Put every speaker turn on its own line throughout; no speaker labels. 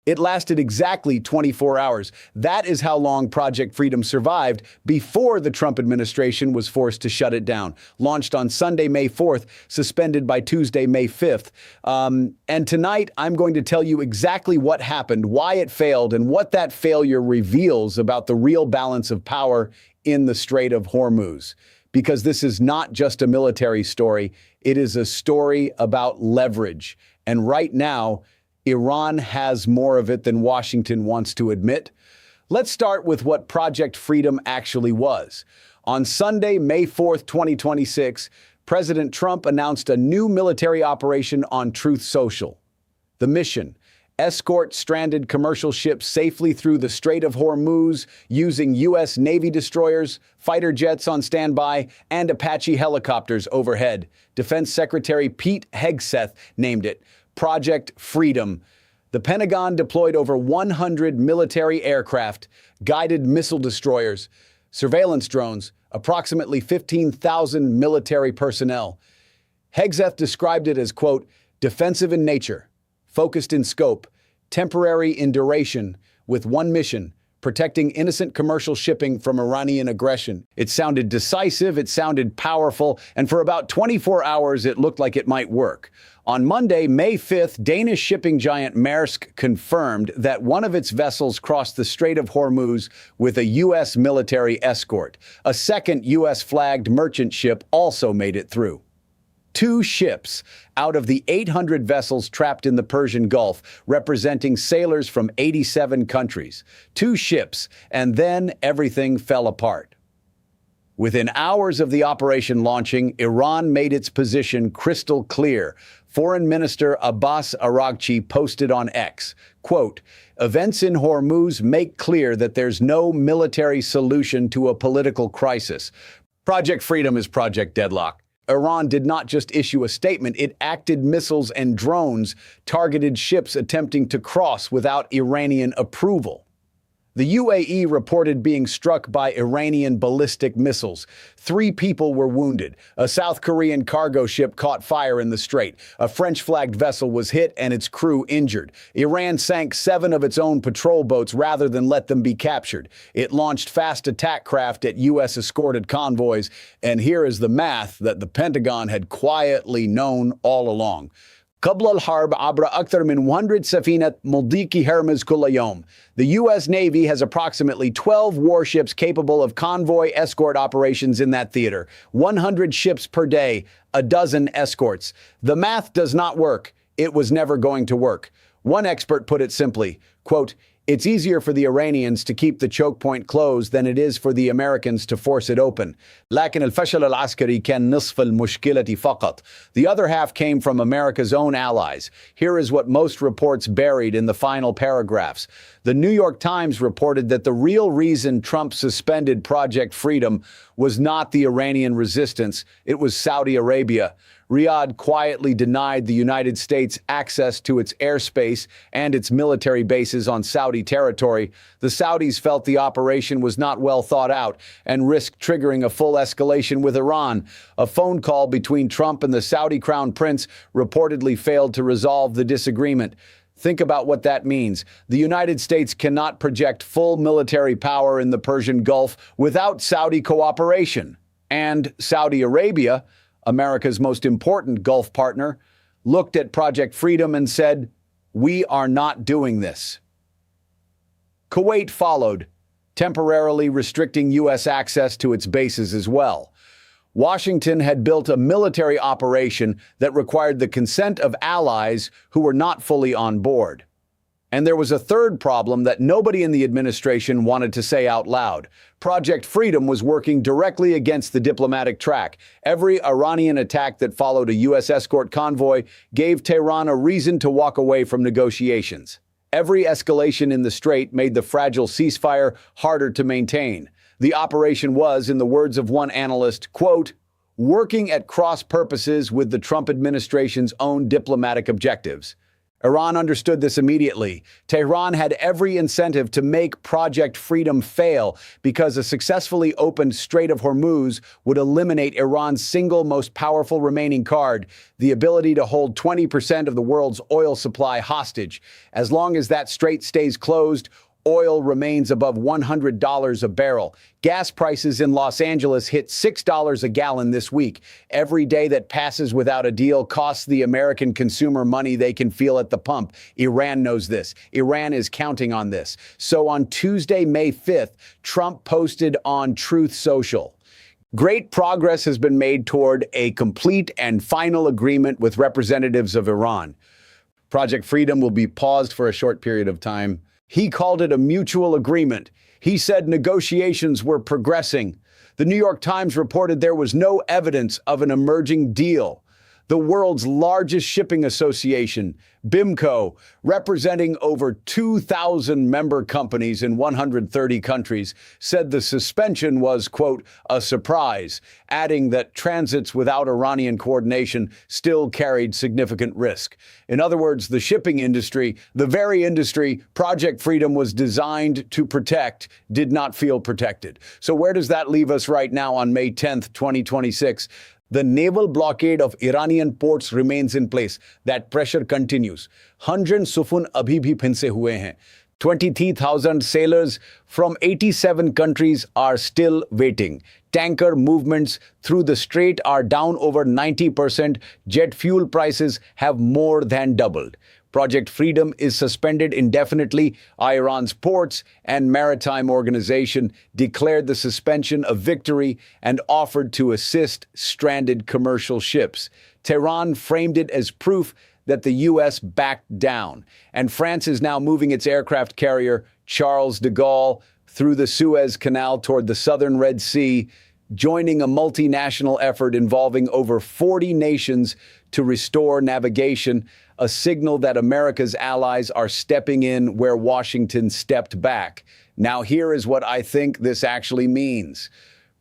It lasted exactly 24 hours. That is how long Project Freedom survived before the Trump administration was forced to shut it down. Launched on Sunday, May 4th, suspended by Tuesday, May 5th. And tonight, I'm going to tell you exactly what happened, why it failed, and what that failure reveals about the real balance of power in the Strait of Hormuz. Because this is not just a military story, it is a story about leverage. And right now, Iran has more of it than Washington wants to admit. Let's start with what Project Freedom actually was. On Sunday, May 4th, 2026, President Trump announced a new military operation on Truth Social. The mission: escort stranded commercial ships safely through the Strait of Hormuz using U.S. Navy destroyers, fighter jets on standby, and Apache helicopters overhead. Defense Secretary Pete Hegseth named it Project Freedom. The Pentagon deployed over 100 military aircraft, guided missile destroyers, surveillance drones, approximately 15,000 military personnel. Hegseth described it as, quote, defensive in nature, focused in scope, temporary in duration, with one mission: protecting innocent commercial shipping from Iranian aggression. It sounded decisive, it sounded powerful, and for about 24 hours it looked like it might work. On Monday, May 5th, Danish shipping giant Maersk confirmed that one of its vessels crossed the Strait of Hormuz with a U.S. military escort. A second U.S.-flagged merchant ship also made it through. 2 ships out of the 800 vessels trapped in the Persian Gulf, representing sailors from 87 countries. 2 ships, and then everything fell apart. Within hours of the operation launching, Iran made its position crystal clear. Foreign Minister Abbas Araghchi posted on X, quote, events in Hormuz make clear that there's no military solution to a political crisis. Project Freedom is Project Deadlock. Iran did not just issue a statement, it acted missiles and drones, targeted ships attempting to cross without Iranian approval. The UAE reported being struck by Iranian ballistic missiles. 3 people were wounded. A South Korean cargo ship caught fire in the strait. A French-flagged vessel was hit and its crew injured. Iran sank 7 of its own patrol boats rather than let them be captured. It launched fast attack craft at U.S.-escorted convoys. And here is the math that the Pentagon had quietly known all along. قبل الحرب عبر أكثر من 100 سفينة مضيق هرمز كل يوم. The U.S. Navy has approximately 12 warships capable of convoy escort operations in that theater. 100 ships per day, a dozen escorts. The math does not work. It was never going to work. One expert put it simply, quote, it's easier for the Iranians to keep the choke point closed than it is for the Americans to force it open. لكن الفشل العسكري كان نصف المشكلة فقط. The other half came from America's own allies. Here is what most reports buried in the final paragraphs. The New York Times reported that the real reason Trump suspended Project Freedom was not the Iranian resistance, it was Saudi Arabia. Riyadh quietly denied the United States access to its airspace and its military bases on Saudi territory. The Saudis felt the operation was not well thought out and risked triggering a full escalation with Iran. A phone call between Trump and the Saudi Crown Prince reportedly failed to resolve the disagreement. Think about what that means. The United States cannot project full military power in the Persian Gulf without Saudi cooperation. And Saudi Arabia, America's most important Gulf partner, looked at Project Freedom and said, we are not doing this. Kuwait followed, temporarily restricting U.S. access to its bases as well. Washington had built a military operation that required the consent of allies who were not fully on board. And there was a third problem that nobody in the administration wanted to say out loud. Project Freedom was working directly against the diplomatic track. Every Iranian attack that followed a U.S. escort convoy gave Tehran a reason to walk away from negotiations. Every escalation in the strait made the fragile ceasefire harder to maintain. The operation was, in the words of one analyst, quote, working at cross purposes with the Trump administration's own diplomatic objectives. Iran understood this immediately. Tehran had every incentive to make Project Freedom fail because a successfully opened Strait of Hormuz would eliminate Iran's single most powerful remaining card, the ability to hold 20% of the world's oil supply hostage. As long as that strait stays closed, oil remains above $100 a barrel. Gas prices in Los Angeles hit $6 a gallon this week. Every day that passes without a deal costs the American consumer money they can feel at the pump. Iran knows this. Iran is counting on this. So on Tuesday, May 5th, Trump posted on Truth Social, "Great progress has been made toward a complete and final agreement with representatives of Iran. Project Freedom will be paused for a short period of time." He called it a mutual agreement. He said negotiations were progressing. The New York Times reported there was no evidence of an emerging deal. The world's largest shipping association, BIMCO, representing over 2,000 member companies in 130 countries, said the suspension was, quote, "a surprise," adding that transits without Iranian coordination still carried significant risk. In other words, the shipping industry, the very industry Project Freedom was designed to protect, did not feel protected. So where does that leave us right now on May 10th, 2026? The naval blockade of Iranian ports remains in place. That pressure continues. 100 sufun abhi bhi phinse hue hain. 23,000 sailors from 87 countries are still waiting. Tanker movements through the strait are down over 90%. Jet fuel prices have more than doubled. Project Freedom is suspended indefinitely. Iran's Ports and Maritime Organization declared the suspension a victory and offered to assist stranded commercial ships. Tehran framed it as proof that the U.S. backed down. And France is now moving its aircraft carrier, Charles de Gaulle, through the Suez Canal toward the southern Red Sea, joining a multinational effort involving over 40 nations to restore navigation, a signal that America's allies are stepping in where Washington stepped back. Now, here is what I think this actually means.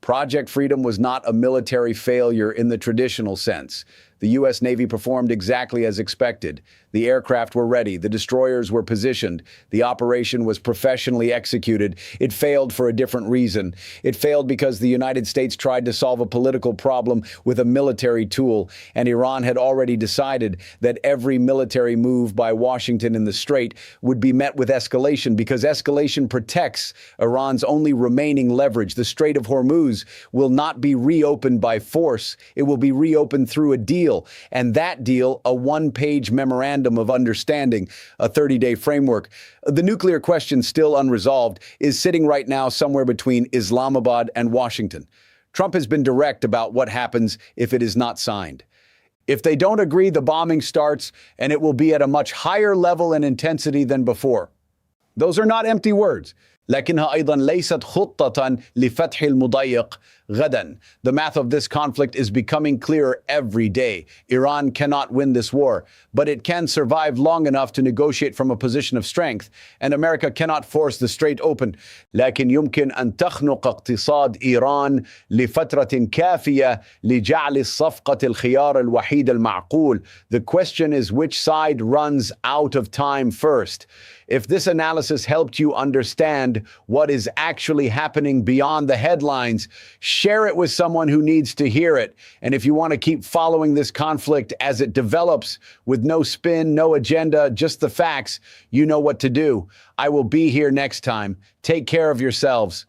Project Freedom was not a military failure in the traditional sense. The U.S. Navy performed exactly as expected. The aircraft were ready. The destroyers were positioned. The operation was professionally executed. It failed for a different reason. It failed because the United States tried to solve a political problem with a military tool, and Iran had already decided that every military move by Washington in the Strait would be met with escalation because escalation protects Iran's only remaining leverage. The Strait of Hormuz will not be reopened by force. It will be reopened through a deal. And that deal, a one-page memorandum of understanding, a 30-day framework. The nuclear question, still unresolved, is sitting right now somewhere between Islamabad and Washington. Trump has been direct about what happens if it is not signed. If they don't agree, the bombing starts, and it will be at a much higher level and intensity than before. Those are not empty words. لكنها أيضا ليست خطة لفتح المضيق غدا. The math of this conflict is becoming clearer every day. Iran cannot win this war, but it can survive long enough to negotiate from a position of strength, and America cannot force the strait open. لكن يمكن أن تخنق اقتصاد إيران لفترة كافية لجعل الصفقة الخيار الوحيد المعقول. The question is which side runs out of time first. If this analysis helped you understand what is actually happening beyond the headlines, share it with someone who needs to hear it. And if you want to keep following this conflict as it develops with no spin, no agenda, just the facts, you know what to do. I will be here next time. Take care of yourselves.